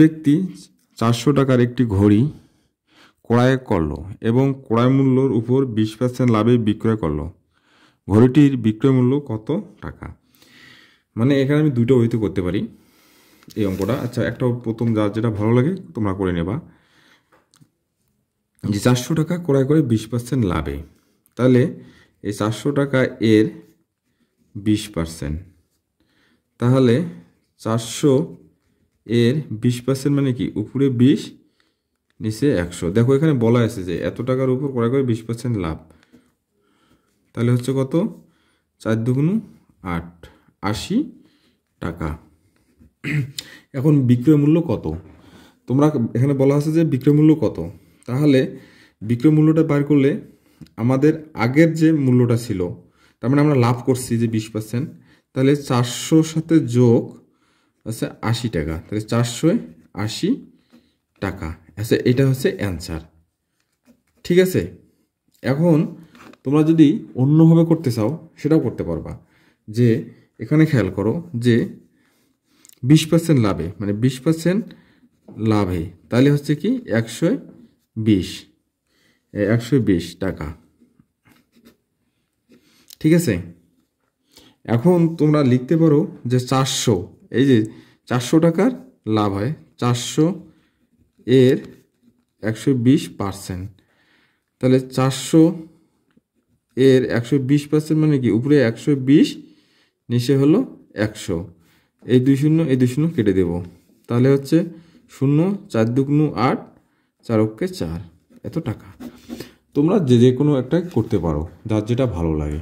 ব্যক্তি 400 টাকার একটি ঘড়ি ক্রয় করলো এবং ক্রয় মূল্যর উপর 20% লাভে বিক্রয় করলো। ঘড়িটির বিক্রয় মূল্য কত টাকা? মানে এখানে আমি দুটো ওয়েতে করতে পারি এই অঙ্কটা। আচ্ছা, একটা প্রথম যার যেটা ভালো লাগে তোমরা করে নেবা, যে 400 টাকা ক্রয় করে 20% লাভে, তাহলে এই 400 টাকা এর 20%, তাহলে 400 এর 20% মানে কি, উপরে 20 নিচে 100। দেখো এখানে বলা আছে যে এত টাকার উপর ক্রয় করে 20% লাভ, তাহলে হচ্ছে কত, 4 দুগুণ 8, 80 টাকা। এখন বিক্রয় মূল্য কত, তোমরা এখানে বলা আছে যে বিক্রয় মূল্য কত, তাহলে বিক্রয় মূল্যটা বার করলে আমাদের আগের যে মূল্যটা ছিল, তার মানে আমরা লাভ করছি যে 20%, তাহলে 400 সাথে যোগ আছে 80 টাকা, তাহলে 480 টাকা। আচ্ছা, এটা হচ্ছে অ্যান্সার। ঠিক আছে, এখন তোমরা যদি অন্যভাবে করতে চাও সেটাও করতে পারবা। যে এখানে খেয়াল করো যে 20% লাভে, মানে 20% লাভে, তাহলে হচ্ছে কি 120 টাকা। ঠিক আছে, এখন তোমরা লিখতে পারো যে 400, এই যে 400 টাকার লাভ হয়, 400 এর 120%, তাহলে 400 এর 120% মানে কি, উপরে 120 নিচে হলো 100, এই 2 শূন্য এই 2 শূন্য কেটে দেব, তাহলে হচ্ছে 0, 4 দুগুণ 8, 4 অক্ষে 4, এত টাকা। তোমরা যে কোনো একটা করতে পারো, যার যেটা ভালো লাগে।